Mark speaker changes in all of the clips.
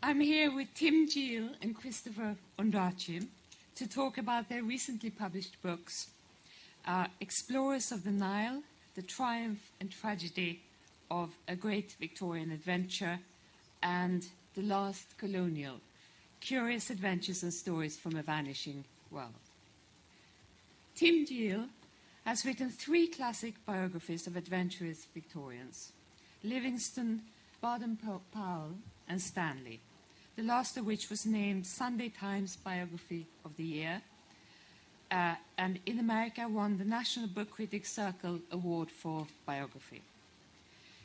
Speaker 1: I'm here with Tim Jeal and Christopher Ondaatje to talk about their recently published books, Explorers of the Nile, The Triumph and Tragedy of a Great Victorian Adventure, and The Last Colonial, Curious Adventures and Stories from a Vanishing World. Tim Jeal has written 3 classic biographies of adventurous Victorians, Livingstone, Baden-Powell and Stanley, the last of which was named Sunday Times Biography of the Year, and in America won the National Book Critics Circle Award for Biography.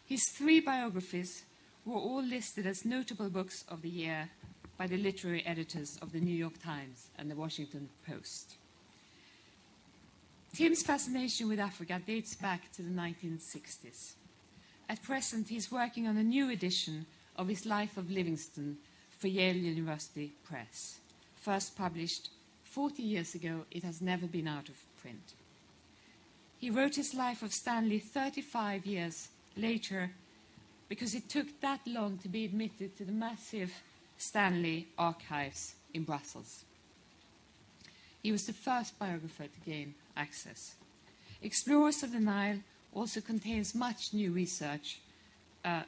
Speaker 1: His 3 biographies were all listed as notable books of the year by the literary editors of the New York Times and the Washington Post. Tim's fascination with Africa dates back to the 1960s. At present, he's working on a new edition of his Life of Livingstone for Yale University Press. First published 40 years ago, it has never been out of print. He wrote his Life of Stanley 35 years later because it took that long to be admitted to the massive Stanley archives in Brussels. He was the first biographer to gain access. Explorers of the Nile also contains much new research,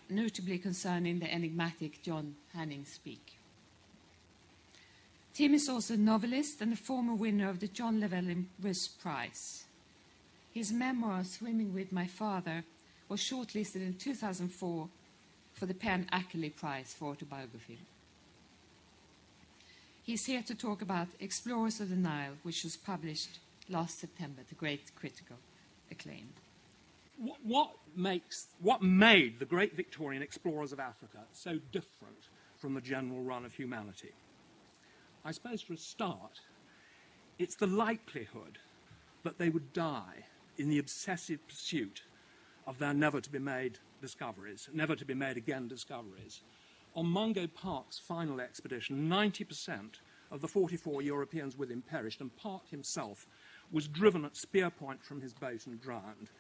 Speaker 1: notably concerning the enigmatic John Hanning Speke. Tim is also a novelist and a former winner of the John Llewellyn Rhys Prize. His memoir, Swimming with My Father, was shortlisted in 2004 for the Penn Ackley Prize for autobiography. He's here to talk about Explorers of the Nile, which was published last September to great critical acclaim.
Speaker 2: What made the great Victorian explorers of Africa so different from the general run of humanity? I suppose for a start, it's the likelihood that they would die in the obsessive pursuit of their never-to-be-made discoveries, never-to-be-made-again discoveries. On Mungo Park's final expedition, 90% of the 44 Europeans with him perished, and Park himself was driven at spear point from his boat and drowned.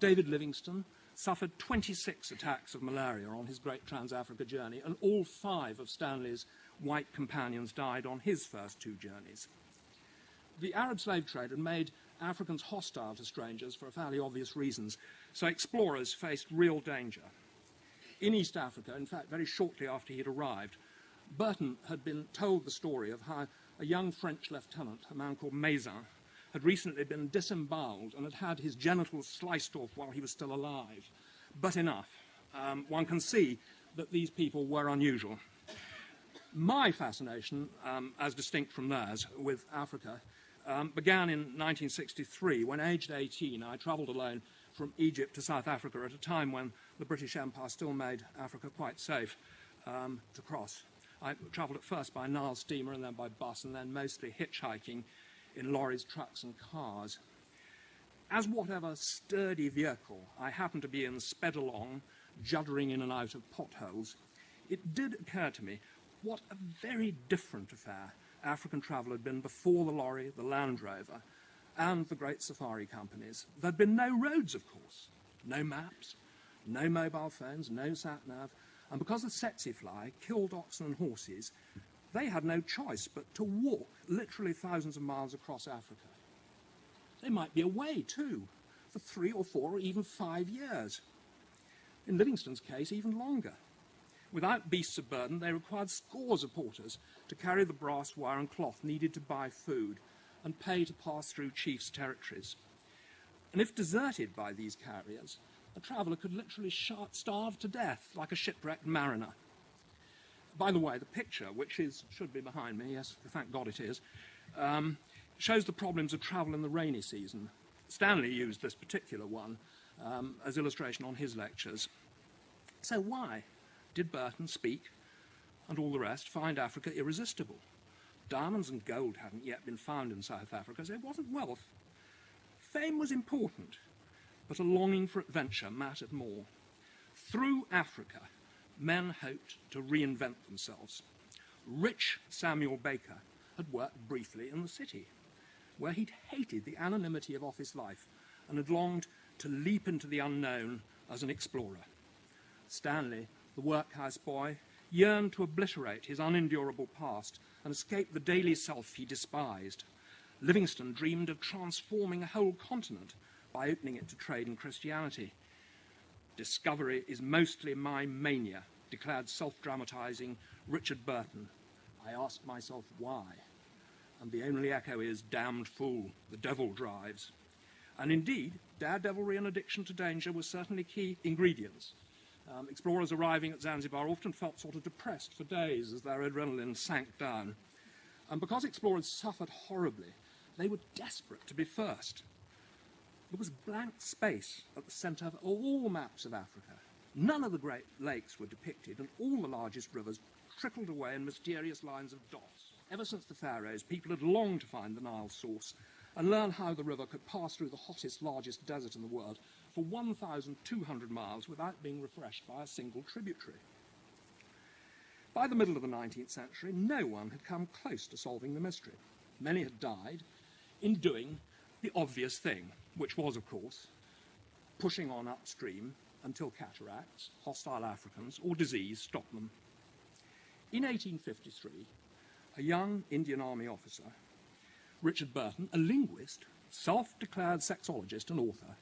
Speaker 2: David Livingstone suffered 26 attacks of malaria on his great Trans-Africa journey, and all 5 of Stanley's white companions died on his first 2 journeys. The Arab slave trade had made Africans hostile to strangers for fairly obvious reasons, so explorers faced real danger. In East Africa, in fact, very shortly after he'd arrived, Burton had been told the story of how a young French lieutenant, a man called Maison, had recently been disemboweled and had had his genitals sliced off while he was still alive. But enough. One can see that these people were unusual. My fascination, as distinct from theirs, with Africa began in 1963 when, aged 18, I travelled alone from Egypt to South Africa at a time when the British Empire still made Africa quite safe to cross. I travelled at first by Nile steamer and then by bus and then mostly hitchhiking in lorries, trucks and cars. As whatever sturdy vehicle I happened to be in sped along, juddering in and out of potholes, it did occur to me what a very different affair African travel had been before the lorry, the Land Rover, and the great safari companies. There'd been no roads, of course, no maps, no mobile phones, no sat-nav, and because the tsetse fly killed oxen and horses, they had no choice but to walk literally thousands of miles across Africa. They might be away, too, for 3 or 4 or even 5 years. In Livingstone's case, even longer. Without beasts of burden, they required scores of porters to carry the brass wire and cloth needed to buy food and pay to pass through chiefs' territories. And if deserted by these carriers, a traveller could literally starve to death like a shipwrecked mariner. By the way, the picture, which should be behind me, yes, thank God it is, shows the problems of travel in the rainy season. Stanley used this particular one as illustration on his lectures. So why did Burton, Speke, and all the rest find Africa irresistible? Diamonds and gold hadn't yet been found in South Africa, so it wasn't wealth. Fame was important, but a longing for adventure mattered more. Through Africa, men hoped to reinvent themselves. Rich Samuel Baker had worked briefly in the city, where he'd hated the anonymity of office life and had longed to leap into the unknown as an explorer. Stanley, the workhouse boy, yearned to obliterate his unendurable past and escape the daily self he despised. Livingstone dreamed of transforming a whole continent by opening it to trade and Christianity. Discovery is mostly my mania, declared self-dramatizing Richard Burton. I asked myself why, and the only echo is, damned fool, the devil drives. And indeed, daredevilry and addiction to danger were certainly key ingredients. Explorers arriving at Zanzibar often felt sort of depressed for days as their adrenaline sank down. And because explorers suffered horribly, they were desperate to be first. There was blank space at the centre of all maps of Africa. None of the great lakes were depicted, and all the largest rivers trickled away in mysterious lines of dots. Ever since the pharaohs, people had longed to find the Nile source and learn how the river could pass through the hottest, largest desert in the world for 1,200 miles without being refreshed by a single tributary. By the middle of the 19th century, no one had come close to solving the mystery. Many had died in doing the obvious thing, which was, of course, pushing on upstream until cataracts, hostile Africans, or disease stopped them. In 1853, a young Indian Army officer, Richard Burton, a linguist, self-declared sexologist and author,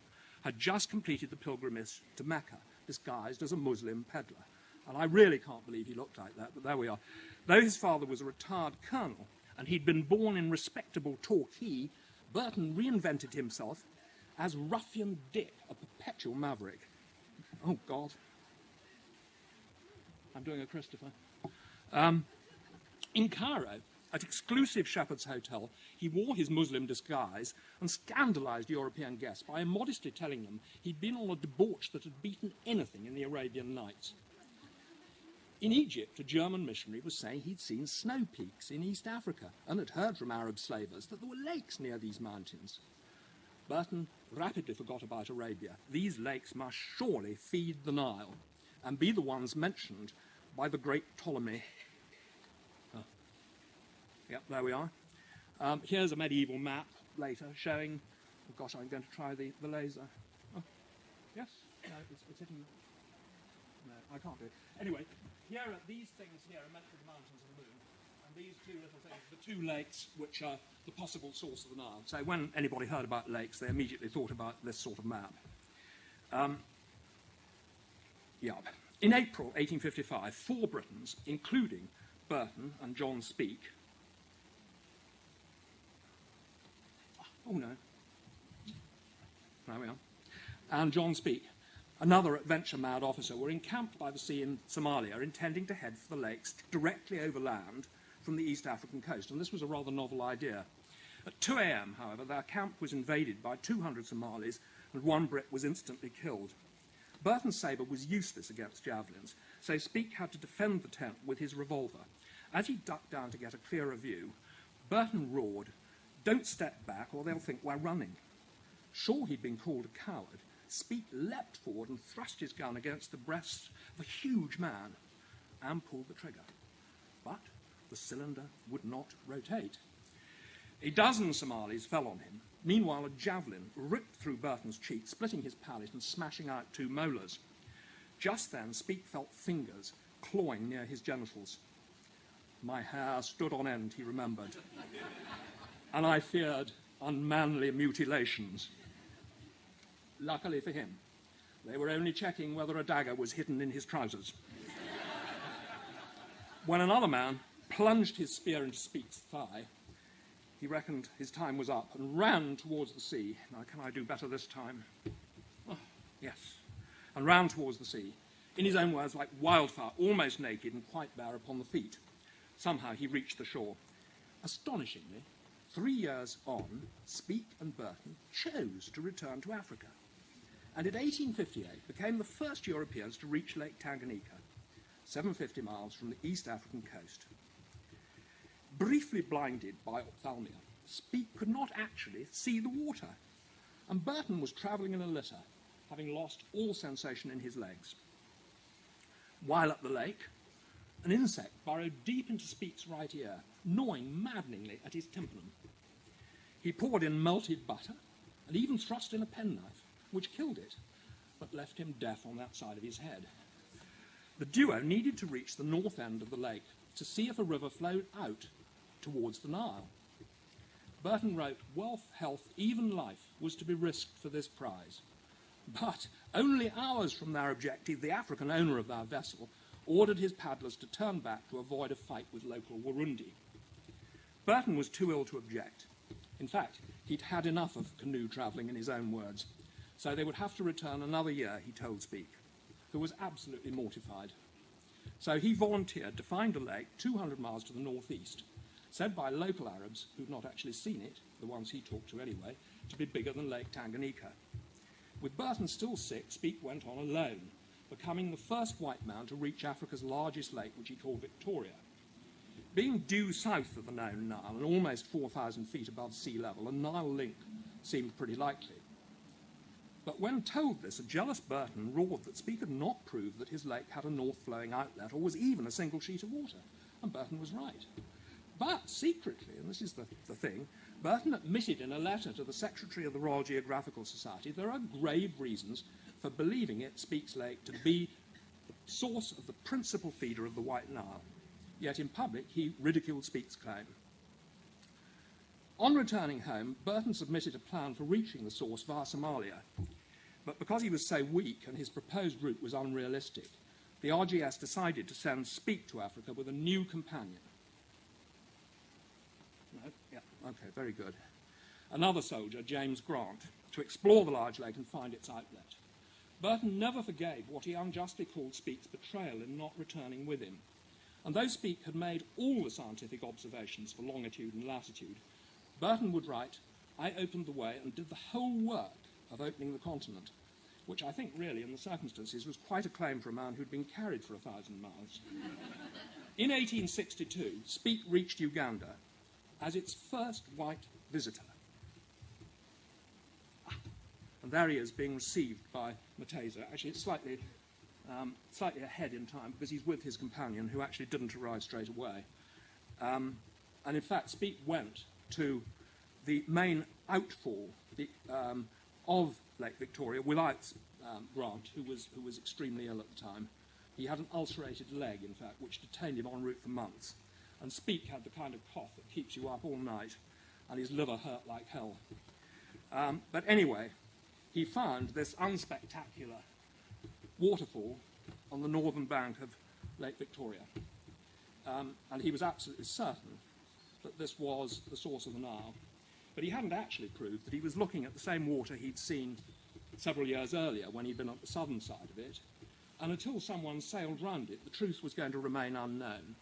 Speaker 2: had just completed the pilgrimage to Mecca, disguised as a Muslim peddler. And I really can't believe he looked like that, but there we are. Though his father was a retired colonel and he'd been born in respectable Torquay, Burton reinvented himself as Ruffian Dick, a perpetual maverick. Oh, God. I'm doing a Christopher. In Cairo, at exclusive Shepherd's Hotel, he wore his Muslim disguise and scandalized European guests by immodestly telling them he'd been on a debauch that had beaten anything in the Arabian Nights. In Egypt, a German missionary was saying he'd seen snow peaks in East Africa and had heard from Arab slavers that there were lakes near these mountains. Burton rapidly forgot about Arabia. These lakes must surely feed the Nile and be the ones mentioned by the great Ptolemy. Yep, there we are. Here's a medieval map later showing... Oh, gosh, I'm going to try the laser. Oh, yes? No, it's hitting... No, I can't do it. Anyway, here are these things here are meant for the mountains of the moon. And these two little things, the two lakes, which are the possible source of the Nile. So when anybody heard about lakes, they immediately thought about this sort of map. In April 1855, 4 Britons, including Burton and John Speke... Oh, no. There we are. And John Speke, another adventure-mad officer, were encamped by the sea in Somalia, intending to head for the lakes directly overland from the East African coast. And this was a rather novel idea. At 2 a.m., however, their camp was invaded by 200 Somalis, and 1 Brit was instantly killed. Burton's sabre was useless against javelins, so Speke had to defend the tent with his revolver. As he ducked down to get a clearer view, Burton roared, "Don't step back or they'll think we're running." Sure he'd been called a coward, Speke leapt forward and thrust his gun against the breast of a huge man and pulled the trigger. But the cylinder would not rotate. A dozen Somalis fell on him. Meanwhile, a javelin ripped through Burton's cheek, splitting his palate and smashing out 2 molars. Just then, Speke felt fingers clawing near his genitals. My hair stood on end, he remembered, and I feared unmanly mutilations. Luckily for him, they were only checking whether a dagger was hidden in his trousers. When another man plunged his spear into Speke's thigh, he reckoned his time was up and ran towards the sea. Now, can I do better this time? Oh, yes. And ran towards the sea, in his own words, like wildfire, almost naked and quite bare upon the feet. Somehow he reached the shore. Astonishingly, 3 years on, Speke and Burton chose to return to Africa, and in 1858 became the first Europeans to reach Lake Tanganyika, 750 miles from the East African coast. Briefly blinded by ophthalmia, Speke could not actually see the water, and Burton was travelling in a litter, having lost all sensation in his legs. While at the lake, an insect burrowed deep into Speke's right ear, gnawing maddeningly at his tympanum. He poured in melted butter and even thrust in a penknife, which killed it, but left him deaf on that side of his head. The duo needed to reach the north end of the lake to see if a river flowed out towards the Nile. Burton wrote, "Wealth, health, even life was to be risked for this prize." But only hours from their objective, the African owner of their vessel ordered his paddlers to turn back to avoid a fight with local Warundi. Burton was too ill to object. In fact, he'd had enough of canoe travelling, in his own words, so they would have to return another year, he told Speke, who was absolutely mortified. So he volunteered to find a lake 200 miles to the northeast, said by local Arabs, who'd not actually seen it, the ones he talked to anyway, to be bigger than Lake Tanganyika. With Burton still sick, Speke went on alone, becoming the first white man to reach Africa's largest lake, which he called Victoria. Being due south of the known Nile and almost 4,000 feet above sea level, a Nile link seemed pretty likely. But when told this, a jealous Burton roared that Speke had not proved that his lake had a north-flowing outlet or was even a single sheet of water, and Burton was right. But secretly, and this is the thing, Burton admitted in a letter to the Secretary of the Royal Geographical Society there are grave reasons for believing it, Speke's Lake, to be the source of the principal feeder of the White Nile. Yet in public he ridiculed Speke's claim. On returning home, Burton submitted a plan for reaching the source via Somalia. But because he was so weak and his proposed route was unrealistic, the RGS decided to send Speke to Africa with a new companion. No? Yeah, okay, very good. Another soldier, James Grant, to explore the large lake and find its outlet. Burton never forgave what he unjustly called Speke's betrayal in not returning with him. And though Speke had made all the scientific observations for longitude and latitude, Burton would write, "I opened the way and did the whole work of opening the continent," which I think really, in the circumstances, was quite a claim for a man who'd been carried for 1,000 miles. In 1862, Speke reached Uganda as its first white visitor. And there he is, being received by Mateza. Actually, it's slightly ahead in time, because he's with his companion, who actually didn't arrive straight away. And in fact, Speke went to the main outfall of Lake Victoria without Grant, who was extremely ill at the time. He had an ulcerated leg, in fact, which detained him en route for months. And Speke had the kind of cough that keeps you up all night, and his liver hurt like hell. But anyway, he found this unspectacular waterfall on the northern bank of Lake Victoria. And he was absolutely certain that this was the source of the Nile. But he hadn't actually proved that he was looking at the same water he'd seen several years earlier when he'd been on the southern side of it. And until someone sailed round it, the truth was going to remain unknown.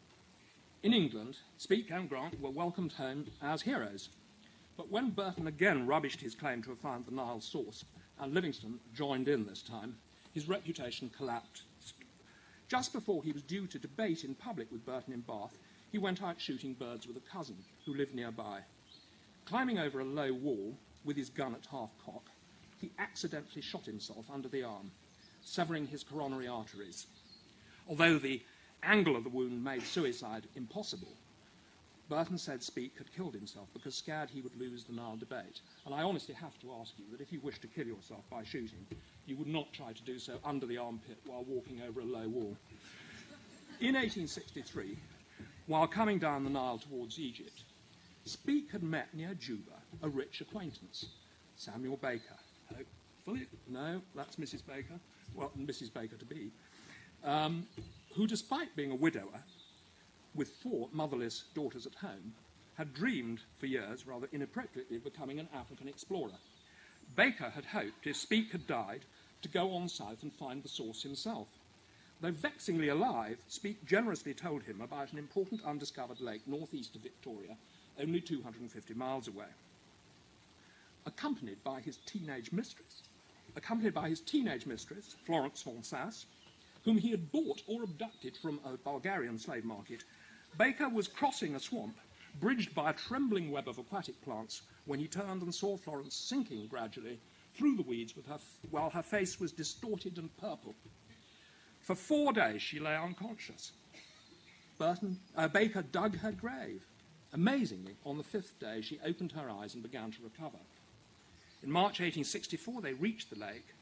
Speaker 2: In England, Speke and Grant were welcomed home as heroes. But when Burton again rubbished his claim to have found the Nile's source, and Livingstone joined in this time, his reputation collapsed. Just before he was due to debate in public with Burton in Bath, he went out shooting birds with a cousin who lived nearby. Climbing over a low wall with his gun at half-cock, he accidentally shot himself under the arm, severing his coronary arteries. Although the angle of the wound made suicide impossible, Burton said Speke had killed himself because scared he would lose the Nile debate. And I honestly have to ask you that if you wish to kill yourself by shooting, you would not try to do so under the armpit while walking over a low wall. In 1863, while coming down the Nile towards Egypt, Speke had met near Juba a rich acquaintance, Samuel Baker. Hopefully, no, that's Mrs. Baker, well, Mrs. Baker to be, who, despite being a widower with 4 motherless daughters at home, had dreamed for years, rather inappropriately, of becoming an African explorer. Baker had hoped, if Speke had died, to go on south and find the source himself. Though vexingly alive, Speke generously told him about an important undiscovered lake northeast of Victoria, only 250 miles away. Accompanied by his teenage mistress, Florence Fonsasse, whom he had bought or abducted from a Bulgarian slave market, Baker was crossing a swamp, bridged by a trembling web of aquatic plants, when he turned and saw Florence sinking gradually through the weeds while her face was distorted and purple. For 4 days she lay unconscious. Baker dug her grave. Amazingly, on the 5th day she opened her eyes and began to recover. In March 1864 they reached the lake,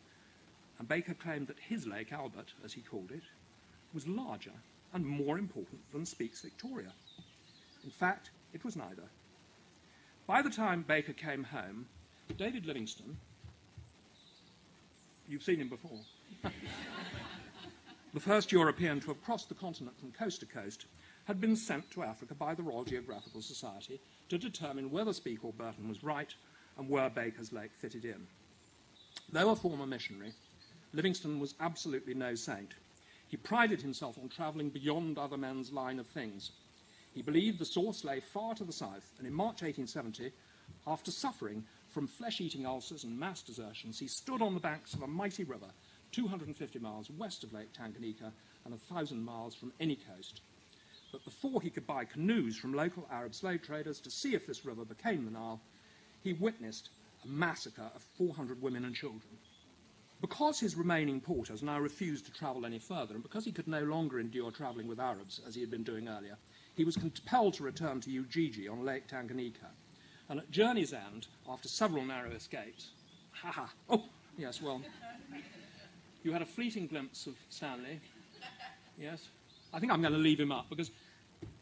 Speaker 2: and Baker claimed that his Lake Albert, as he called it, was larger and more important than Speaks Victoria. In fact, it was neither. By the time Baker came home, David Livingstone, you've seen him before, the first European to have crossed the continent from coast to coast, had been sent to Africa by the Royal Geographical Society to determine whether Speke or Burton was right and where Baker's Lake fitted in. Though a former missionary, Livingstone was absolutely no saint. He prided himself on travelling beyond other men's line of things. He believed the source lay far to the south, and in March 1870, after suffering from flesh-eating ulcers and mass desertions, he stood on the banks of a mighty river 250 miles west of Lake Tanganyika and 1,000 miles from any coast. But before he could buy canoes from local Arab slave traders to see if this river became the Nile, he witnessed a massacre of 400 women and children. Because his remaining porters now refused to travel any further, and because he could no longer endure travelling with Arabs, as he had been doing earlier, he was compelled to return to Ujiji on Lake Tanganyika. And at journey's end, after several narrow escapes, yes, well, you had a fleeting glimpse of Stanley, yes? I think I'm going to leave him up, because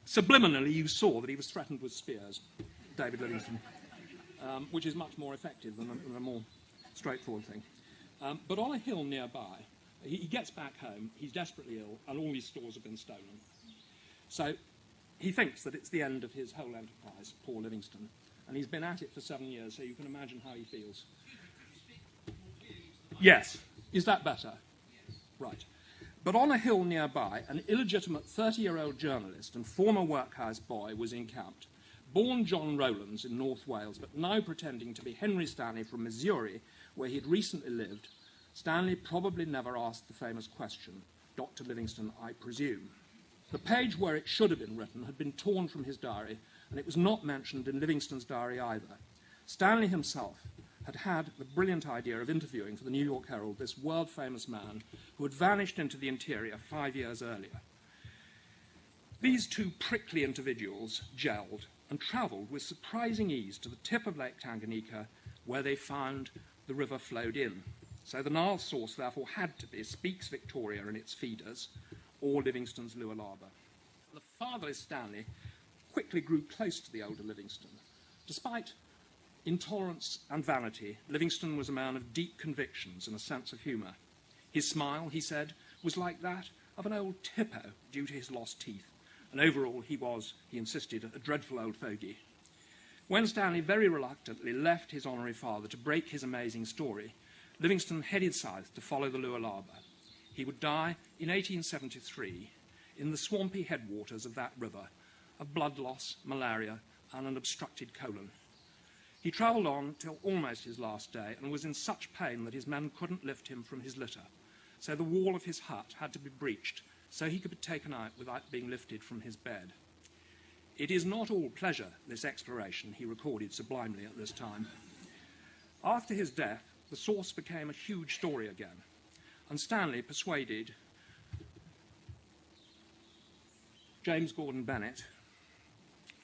Speaker 2: subliminally you saw that he was threatened with spears, David Livingstone, which is much more effective than a more straightforward thing. But on a hill nearby, he gets back home, he's desperately ill, and all his stores have been stolen. So he thinks that it's the end of his whole enterprise, poor Livingstone, and he's been at it for 7 years, so you can imagine how he feels. Yes. Is that better? Yes. Right. But on a hill nearby, an illegitimate 30-year-old journalist and former workhouse boy was encamped. Born John Rowlands in North Wales, but now pretending to be Henry Stanley from Missouri, where he'd recently lived, Stanley probably never asked the famous question, Dr. Livingstone, I presume. The page where it should have been written had been torn from his diary, and it was not mentioned in Livingstone's diary either. Stanley himself had had the brilliant idea of interviewing for the New York Herald this world-famous man who had vanished into the interior 5 years earlier. These two prickly individuals gelled and travelled with surprising ease to the tip of Lake Tanganyika, where they found the river flowed in. So the Nile source therefore had to be Speaks Victoria and its feeders, or Livingstone's Lualaba. The fatherless Stanley quickly grew close to the older Livingstone. Despite intolerance and vanity, Livingstone was a man of deep convictions and a sense of humour. His smile, he said, was like that of an old tippo due to his lost teeth, and overall he was, he insisted, a dreadful old fogey. When Stanley very reluctantly left his honorary father to break his amazing story, Livingstone headed south to follow the Lualaba. He would die in 1873 in the swampy headwaters of that river of blood loss, malaria, and an obstructed colon. He travelled on till almost his last day and was in such pain that his men couldn't lift him from his litter. So the wall of his hut had to be breached so he could be taken out without being lifted from his bed. It is not all pleasure, this exploration, he recorded sublimely at this time. After his death, the source became a huge story again, and Stanley persuaded James Gordon Bennett,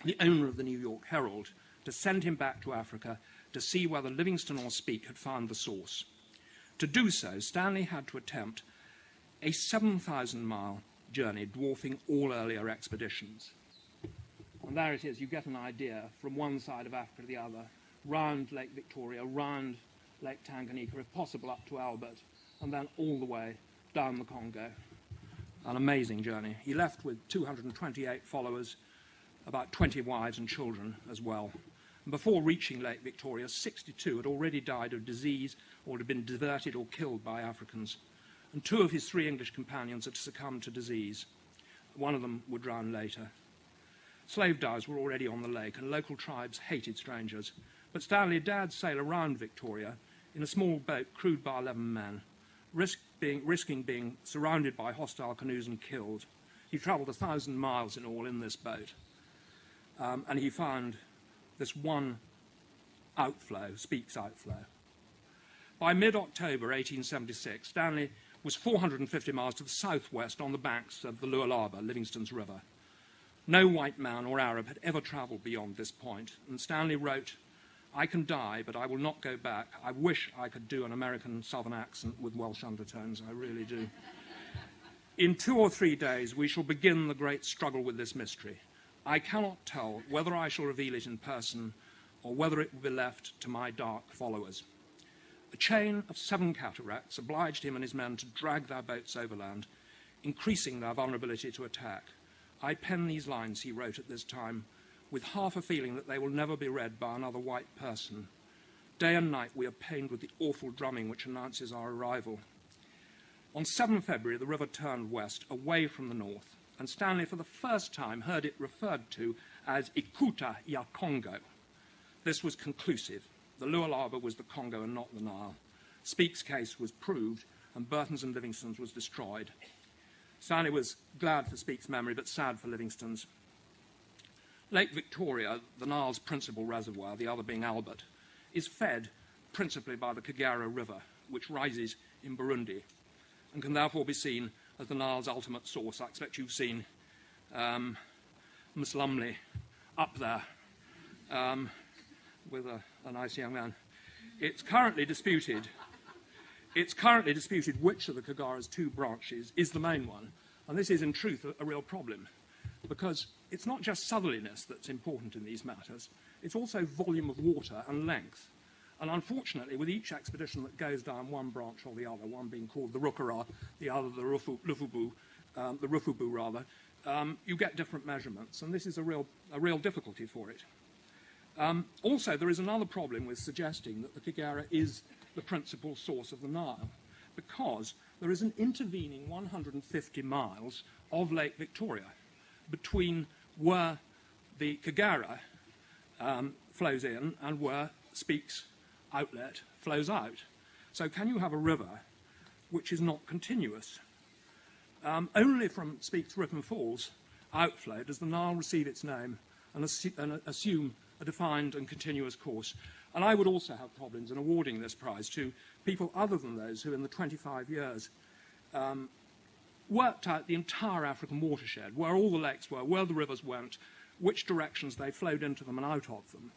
Speaker 2: the owner of the New York Herald, to send him back to Africa to see whether Livingstone or Speke had found the source. To do so, Stanley had to attempt a 7,000-mile journey dwarfing all earlier expeditions. And there it is, you get an idea from one side of Africa to the other, round Lake Victoria, round Lake Tanganyika, if possible up to Albert, and then all the way down the Congo. An amazing journey. He left with 228 followers, about 20 wives and children as well. And before reaching Lake Victoria, 62 had already died of disease or had been deserted or killed by Africans. And 2 of his 3 English companions had succumbed to disease. One of them would drown later. Slave dives were already on the lake, and local tribes hated strangers. But Stanley dared sail around Victoria in a small boat crewed by 11 men, risking being surrounded by hostile canoes and killed. He travelled 1,000 miles in all in this boat. And he found this one outflow, Speke's outflow. By mid-October 1876, Stanley was 450 miles to the southwest on the banks of the Lualaba, Livingstone's river. No white man or Arab had ever travelled beyond this point, and Stanley wrote, I can die, but I will not go back. I wish I could do an American southern accent with Welsh undertones, I really do. In 2 or 3 days, we shall begin the great struggle with this mystery. I cannot tell whether I shall reveal it in person or whether it will be left to my dark followers. A chain of 7 cataracts obliged him and his men to drag their boats overland, increasing their vulnerability to attack. I pen these lines, he wrote at this time, with half a feeling that they will never be read by another white person. Day and night we are pained with the awful drumming which announces our arrival. On 7 February, the river turned west, away from the north, and Stanley for the first time heard it referred to as Ikuta ya Congo. This was conclusive. The Lualaba was the Congo and not the Nile. Speke's case was proved, and Burton's and Livingstone's was destroyed. Stanley was glad for Speke's memory, but sad for Livingstone's. Lake Victoria, the Nile's principal reservoir, the other being Albert, is fed principally by the Kagera River, which rises in Burundi, and can therefore be seen as the Nile's ultimate source. I expect you've seen Miss Lumley up there with a nice young man. It's currently disputed which of the Kagera's 2 branches is the main one, and this is in truth a real problem, because it's not just southerliness that's important in these matters, it's also volume of water and length. And unfortunately, with each expedition that goes down one branch or the other, one being called the Rukara, the other the Rufubu, you get different measurements, and this is a real difficulty for it. Also, there is another problem with suggesting that the Kagera is the principal source of the Nile, because there is an intervening 150 miles of Lake Victoria between where the Kagera flows in and where Speke's outlet flows out. So can you have a river which is not continuous? Only from Speke's Ripon Falls outflow does the Nile receive its name and assume a defined and continuous course. And I would also have problems in awarding this prize to people other than those who in the 25 years worked out the entire African watershed, where all the lakes were, where the rivers went, which directions they flowed into them and out of them,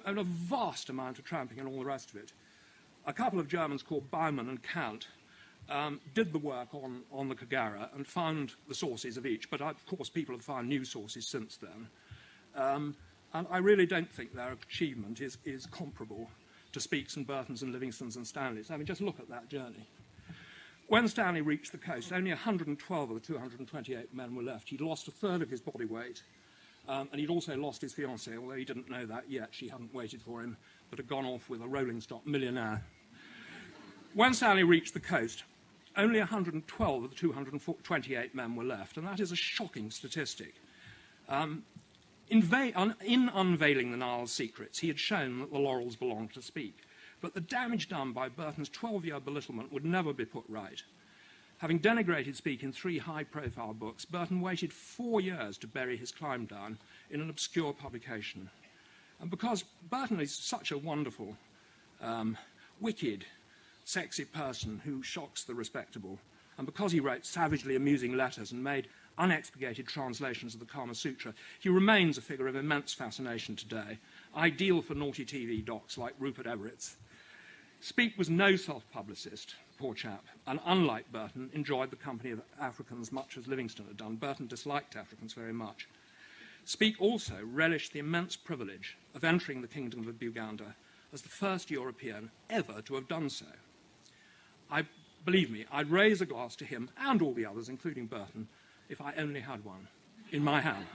Speaker 2: and a vast amount of tramping and all the rest of it. A couple of Germans called Baumann and Kant did the work on the Kagera and found the sources of each, but of course people have found new sources since then. And I really don't think their achievement is comparable to Speke's and Burton's and Livingstone's and Stanley's. I mean, just look at that journey. When Stanley reached the coast, only 112 of the 228 men were left. He'd lost a third of his body weight, and he'd also lost his fiancée, although he didn't know that yet. She hadn't waited for him, but had gone off with a rolling stock millionaire. When Stanley reached the coast, only 112 of the 228 men were left, and that is a shocking statistic. In unveiling the Nile's secrets, he had shown that the laurels belonged to Speke, but the damage done by Burton's 12-year belittlement would never be put right. Having denigrated Speke in 3 high-profile books, Burton waited 4 years to bury his climb down in an obscure publication. And because Burton is such a wonderful, wicked, sexy person who shocks the respectable, and because he wrote savagely amusing letters and made unexpurgated translations of the Kama Sutra, he remains a figure of immense fascination today, ideal for naughty TV docs like Rupert Everett's. Speke was no self-publicist, poor chap, and unlike Burton, enjoyed the company of Africans much as Livingstone had done. Burton disliked Africans very much. Speke also relished the immense privilege of entering the kingdom of Buganda as the first European ever to have done so. Believe me, I'd raise a glass to him and all the others, including Burton, if I only had one in my hand.